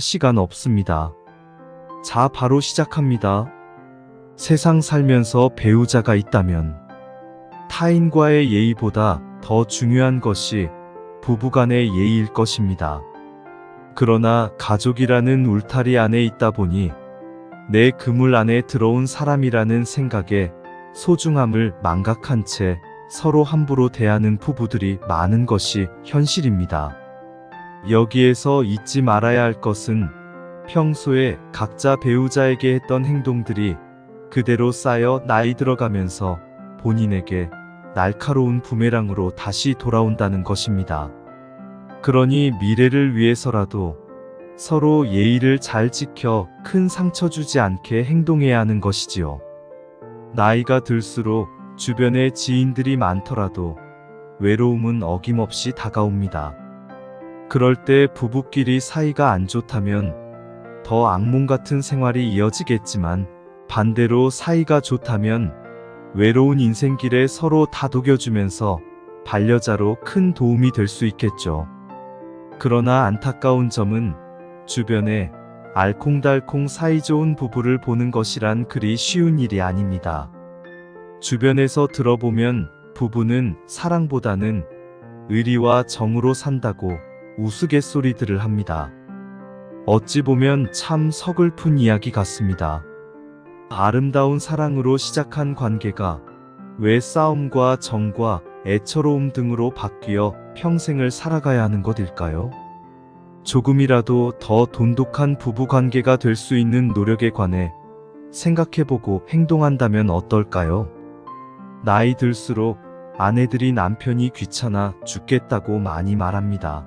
시간 없습니다. 자, 바로 시작합니다. 세상 살면서 배우자가 있다면 타인과의 예의보다 더 중요한 것이 부부간의 예의일 것입니다. 그러나 가족이라는 울타리 안에 있다 보니 내 그물 안에 들어온 사람이라는 생각에 소중함을 망각한 채 서로 함부로 대하는 부부들이 많은 것이 현실입니다. 여기에서 잊지 말아야 할 것은 평소에 각자 배우자에게 했던 행동들이 그대로 쌓여 나이 들어가면서 본인에게 날카로운 부메랑으로 다시 돌아온다는 것입니다. 그러니 미래를 위해서라도 서로 예의를 잘 지켜 큰 상처 주지 않게 행동해야 하는 것이지요. 나이가 들수록 주변에 지인들이 많더라도 외로움은 어김없이 다가옵니다. 그럴 때 부부끼리 사이가 안 좋다면 더 악몽 같은 생활이 이어지겠지만 반대로 사이가 좋다면 외로운 인생길에 서로 다독여주면서 반려자로 큰 도움이 될 수 있겠죠. 그러나 안타까운 점은 주변에 알콩달콩 사이좋은 부부를 보는 것이란 그리 쉬운 일이 아닙니다. 주변에서 들어보면 부부는 사랑보다는 의리와 정으로 산다고 우스갯소리들을 합니다. 어찌 보면 참 서글픈 이야기 같습니다. 아름다운 사랑으로 시작한 관계가 왜 싸움과 정과 애처로움 등으로 바뀌어 평생을 살아가야 하는 것일까요? 조금이라도 더 돈독한 부부관계가 될 수 있는 노력에 관해 생각해보고 행동한다면 어떨까요? 나이 들수록 아내들이 남편이 귀찮아 죽겠다고 많이 말합니다.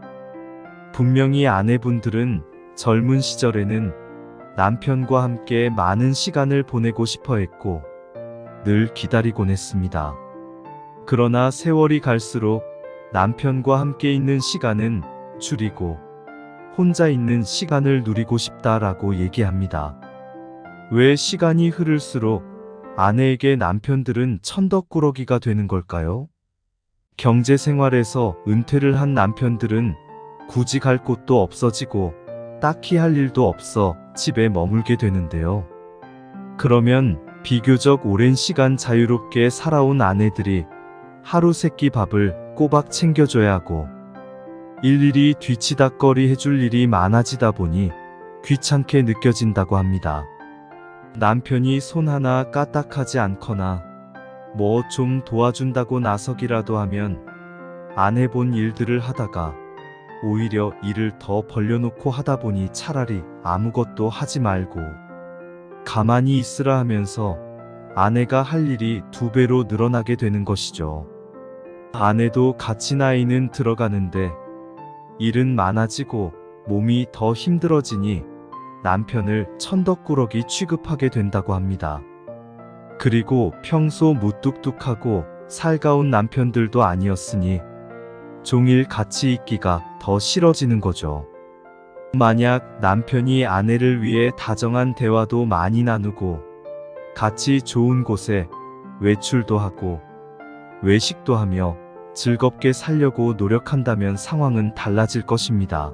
분명히 아내분들은 젊은 시절에는 남편과 함께 많은 시간을 보내고 싶어 했고 늘 기다리곤 했습니다. 그러나 세월이 갈수록 남편과 함께 있는 시간은 줄이고 혼자 있는 시간을 누리고 싶다라고 얘기합니다. 왜 시간이 흐를수록 아내에게 남편들은 천덕꾸러기가 되는 걸까요? 경제생활에서 은퇴를 한 남편들은 굳이 갈 곳도 없어지고 딱히 할 일도 없어 집에 머물게 되는데요. 그러면 비교적 오랜 시간 자유롭게 살아온 아내들이 하루 세끼 밥을 꼬박 챙겨줘야 하고 일일이 뒤치다꺼리 해줄 일이 많아지다 보니 귀찮게 느껴진다고 합니다. 남편이 손 하나 까딱하지 않거나 뭐 좀 도와준다고 나서기라도 하면 안 해본 일들을 하다가 오히려 일을 더 벌려놓고 하다 보니 차라리 아무것도 하지 말고 가만히 있으라 하면서 아내가 할 일이 2배로 늘어나게 되는 것이죠. 아내도 같이 나이는 들어가는데 일은 많아지고 몸이 더 힘들어지니 남편을 천덕꾸러기 취급하게 된다고 합니다. 그리고 평소 무뚝뚝하고 살가운 남편들도 아니었으니 종일 같이 있기가 더 싫어지는 거죠. 만약 남편이 아내를 위해 다정한 대화도 많이 나누고 같이 좋은 곳에 외출도 하고 외식도 하며 즐겁게 살려고 노력한다면 상황은 달라질 것입니다.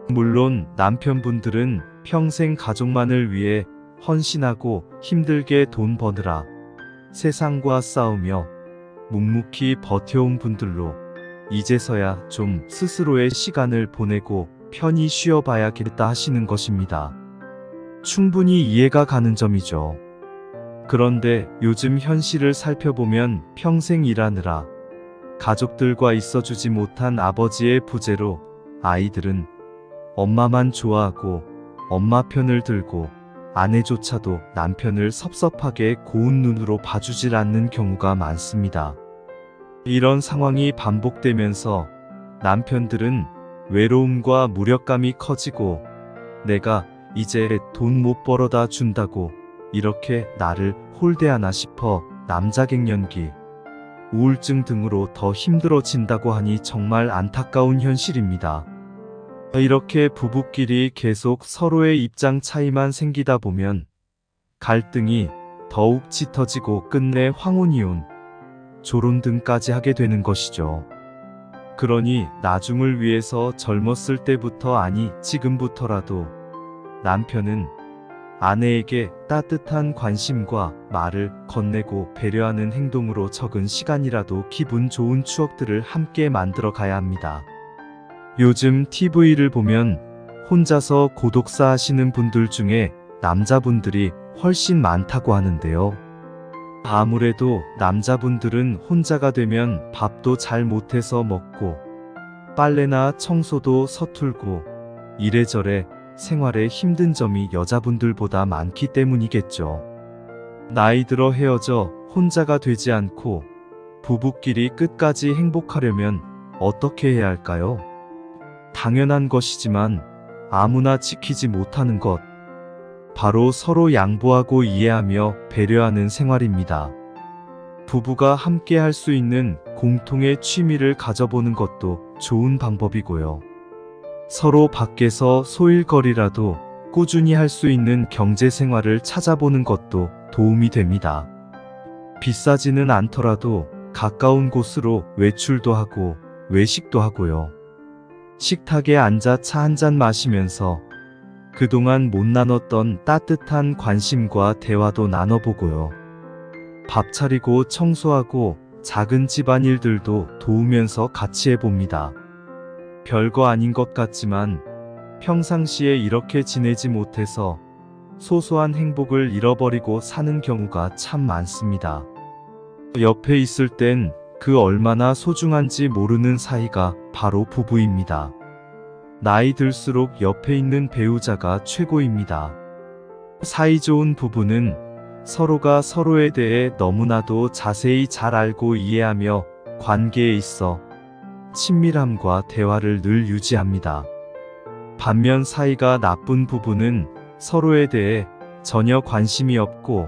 물론 남편분들은 평생 가족만을 위해 헌신하고 힘들게 돈 버느라 세상과 싸우며 묵묵히 버텨온 분들로 이제서야 좀 스스로의 시간을 보내고 편히 쉬어봐야겠다 하시는 것입니다. 충분히 이해가 가는 점이죠. 그런데 요즘 현실을 살펴보면 평생 일하느라 가족들과 있어주지 못한 아버지의 부재로 아이들은 엄마만 좋아하고 엄마 편을 들고 아내조차도 남편을 섭섭하게 고운 눈으로 봐주질 않는 경우가 많습니다. 이런 상황이 반복되면서 남편들은 외로움과 무력감이 커지고 내가 이제 돈 못 벌어다 준다고 이렇게 나를 홀대하나 싶어 남자갱년기, 우울증 등으로 더 힘들어진다고 하니 정말 안타까운 현실입니다. 이렇게 부부끼리 계속 서로의 입장 차이만 생기다 보면 갈등이 더욱 짙어지고 끝내 황혼이혼, 졸혼 등까지 하게 되는 것이죠. 그러니 나중을 위해서 젊었을 때부터, 아니 지금부터라도 남편은 아내에게 따뜻한 관심과 말을 건네고 배려하는 행동으로 적은 시간이라도 기분 좋은 추억들을 함께 만들어 가야 합니다. 요즘 TV를 보면 혼자서 고독사 하시는 분들 중에 남자분들이 훨씬 많다고 하는데요. 아무래도 남자분들은 혼자가 되면 밥도 잘 못해서 먹고 빨래나 청소도 서툴고 이래저래 생활에 힘든 점이 여자분들보다 많기 때문이겠죠. 나이 들어 헤어져 혼자가 되지 않고 부부끼리 끝까지 행복하려면 어떻게 해야 할까요? 당연한 것이지만 아무나 지키지 못하는 것, 바로 서로 양보하고 이해하며 배려하는 생활입니다. 부부가 함께 할 수 있는 공통의 취미를 가져보는 것도 좋은 방법이고요. 서로 밖에서 소일거리라도 꾸준히 할 수 있는 경제 생활을 찾아보는 것도 도움이 됩니다. 비싸지는 않더라도 가까운 곳으로 외출도 하고 외식도 하고요. 식탁에 앉아 차 한잔 마시면서 그동안 못 나눴던 따뜻한 관심과 대화도 나눠보고요. 밥 차리고 청소하고 작은 집안일들도 도우면서 같이 해봅니다. 별거 아닌 것 같지만 평상시에 이렇게 지내지 못해서 소소한 행복을 잃어버리고 사는 경우가 참 많습니다. 옆에 있을 땐 그 얼마나 소중한지 모르는 사이가 바로 부부입니다. 나이 들수록 옆에 있는 배우자가 최고입니다. 사이좋은 부부는 서로가 서로에 대해 너무나도 자세히 잘 알고 이해하며 관계에 있어 친밀함과 대화를 늘 유지합니다. 반면 사이가 나쁜 부부는 서로에 대해 전혀 관심이 없고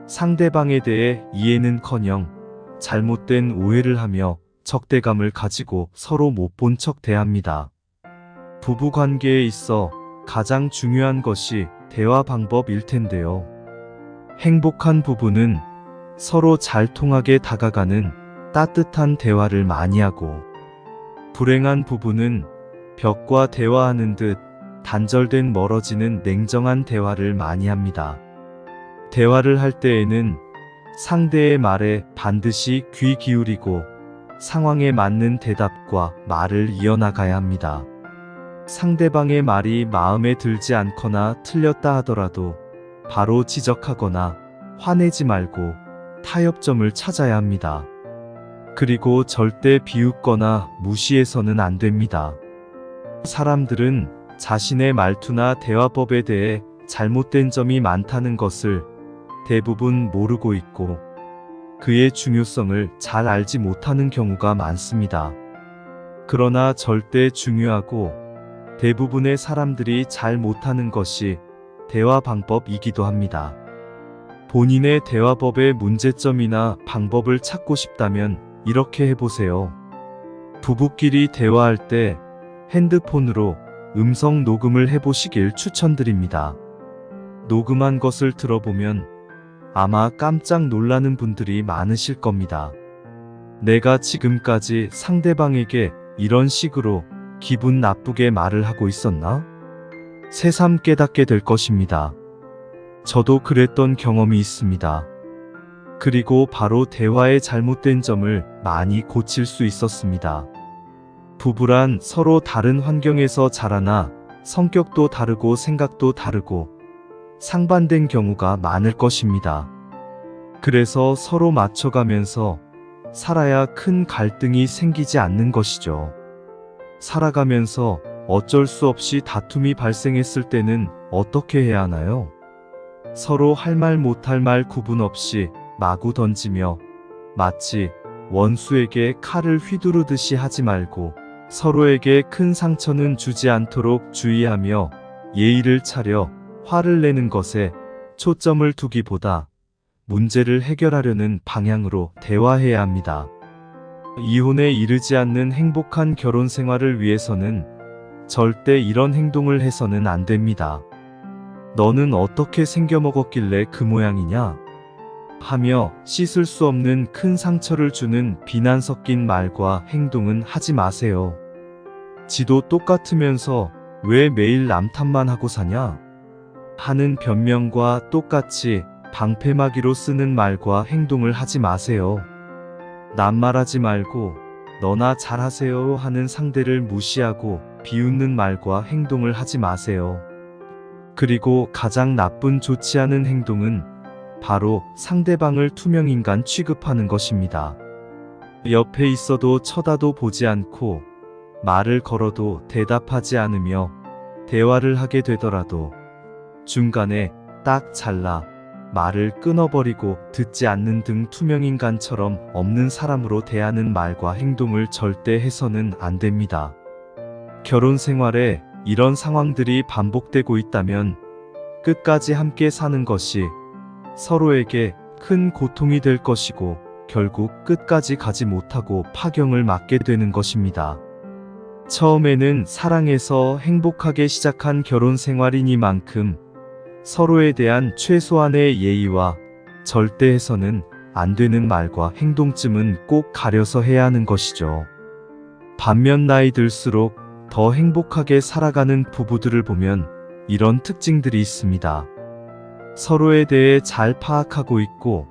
상대방에 대해 이해는커녕 잘못된 오해를 하며 적대감을 가지고 서로 못 본 척 대합니다. 부부 관계에 있어 가장 중요한 것이 대화 방법일 텐데요. 행복한 부부는 서로 잘 통하게 다가가는 따뜻한 대화를 많이 하고, 불행한 부부는 벽과 대화하는 듯 단절된 멀어지는 냉정한 대화를 많이 합니다. 대화를 할 때에는 상대의 말에 반드시 귀 기울이고 상황에 맞는 대답과 말을 이어나가야 합니다. 상대방의 말이 마음에 들지 않거나 틀렸다 하더라도 바로 지적하거나 화내지 말고 타협점을 찾아야 합니다. 그리고 절대 비웃거나 무시해서는 안 됩니다. 사람들은 자신의 말투나 대화법에 대해 잘못된 점이 많다는 것을 대부분 모르고 있고 그의 중요성을 잘 알지 못하는 경우가 많습니다. 그러나 절대 중요하고 대부분의 사람들이 잘 못하는 것이 대화 방법이기도 합니다. 본인의 대화법의 문제점이나 방법을 찾고 싶다면 이렇게 해보세요. 부부끼리 대화할 때 핸드폰으로 음성 녹음을 해보시길 추천드립니다. 녹음한 것을 들어보면 아마 깜짝 놀라는 분들이 많으실 겁니다. 내가 지금까지 상대방에게 이런 식으로 기분 나쁘게 말을 하고 있었나? 새삼 깨닫게 될 것입니다. 저도 그랬던 경험이 있습니다. 그리고 바로 대화의 잘못된 점을 많이 고칠 수 있었습니다. 부부란 서로 다른 환경에서 자라나 성격도 다르고 생각도 다르고 상반된 경우가 많을 것입니다. 그래서 서로 맞춰가면서 살아야 큰 갈등이 생기지 않는 것이죠. 살아가면서 어쩔 수 없이 다툼이 발생했을 때는 어떻게 해야 하나요? 서로 할 말 못할 말 구분 없이 마구 던지며 마치 원수에게 칼을 휘두르듯이 하지 말고 서로에게 큰 상처는 주지 않도록 주의하며 예의를 차려 화를 내는 것에 초점을 두기보다 문제를 해결하려는 방향으로 대화해야 합니다. 이혼에 이르지 않는 행복한 결혼 생활을 위해서는 절대 이런 행동을 해서는 안 됩니다. 너는 어떻게 생겨먹었길래 그 모양이냐? 하며 씻을 수 없는 큰 상처를 주는 비난 섞인 말과 행동은 하지 마세요. 지도 똑같으면서 왜 매일 남 탓만 하고 사냐? 하는 변명과 똑같이 방패막이로 쓰는 말과 행동을 하지 마세요. 남 말하지 말고 너나 잘하세요 하는 상대를 무시하고 비웃는 말과 행동을 하지 마세요. 그리고 가장 나쁜 좋지 않은 행동은 바로 상대방을 투명인간 취급하는 것입니다. 옆에 있어도 쳐다도 보지 않고 말을 걸어도 대답하지 않으며 대화를 하게 되더라도 중간에 딱 잘라 말을 끊어버리고 듣지 않는 등 투명인간처럼 없는 사람으로 대하는 말과 행동을 절대 해서는 안 됩니다. 결혼 생활에 이런 상황들이 반복되고 있다면 끝까지 함께 사는 것이 서로에게 큰 고통이 될 것이고 결국 끝까지 가지 못하고 파경을 맞게 되는 것입니다. 처음에는 사랑해서 행복하게 시작한 결혼 생활이니만큼 서로에 대한 최소한의 예의와 절대 해서는 안 되는 말과 행동쯤은 꼭 가려서 해야 하는 것이죠. 반면 나이 들수록 더 행복하게 살아가는 부부들을 보면 이런 특징들이 있습니다. 서로에 대해 잘 파악하고 있고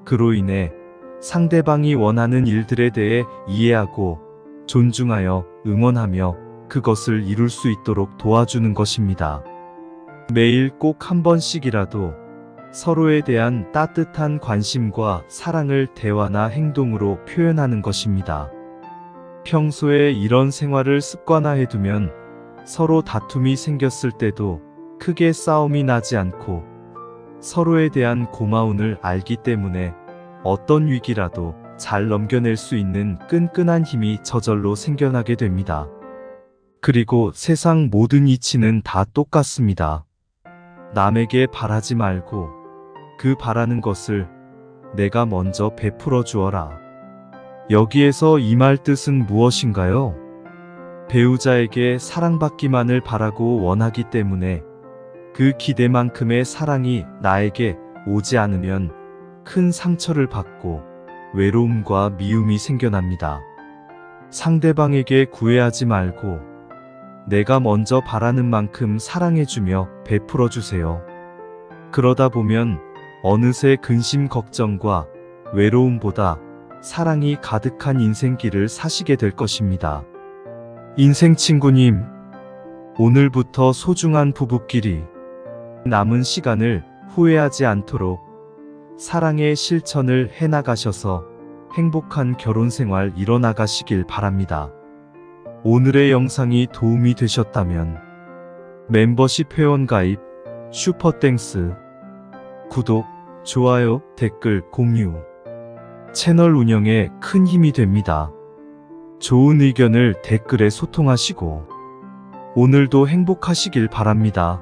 그로 인해 상대방이 원하는 일들에 대해 이해하고 존중하여 응원하며 그것을 이룰 수 있도록 도와주는 것입니다. 매일 꼭 한 번씩이라도 서로에 대한 따뜻한 관심과 사랑을 대화나 행동으로 표현하는 것입니다. 평소에 이런 생활을 습관화해두면 서로 다툼이 생겼을 때도 크게 싸움이 나지 않고 서로에 대한 고마움을 알기 때문에 어떤 위기라도 잘 넘겨낼 수 있는 끈끈한 힘이 저절로 생겨나게 됩니다. 그리고 세상 모든 이치는 다 똑같습니다. 남에게 바라지 말고 그 바라는 것을 내가 먼저 베풀어 주어라. 여기에서 이 말 뜻은 무엇인가요? 배우자에게 사랑받기만을 바라고 원하기 때문에 그 기대만큼의 사랑이 나에게 오지 않으면 큰 상처를 받고 외로움과 미움이 생겨납니다. 상대방에게 구애하지 말고 내가 먼저 바라는 만큼 사랑해주며 베풀어 주세요. 그러다 보면 어느새 근심 걱정과 외로움보다 사랑이 가득한 인생길을 사시게 될 것입니다. 인생 친구님, 오늘부터 소중한 부부끼리 남은 시간을 후회하지 않도록 사랑의 실천을 해나가셔서 행복한 결혼생활 이뤄나가시길 바랍니다. 오늘의 영상이 도움이 되셨다면 멤버십 회원가입, 슈퍼땡스, 구독, 좋아요, 댓글, 공유, 채널 운영에 큰 힘이 됩니다. 좋은 의견을 댓글에 소통하시고 오늘도 행복하시길 바랍니다.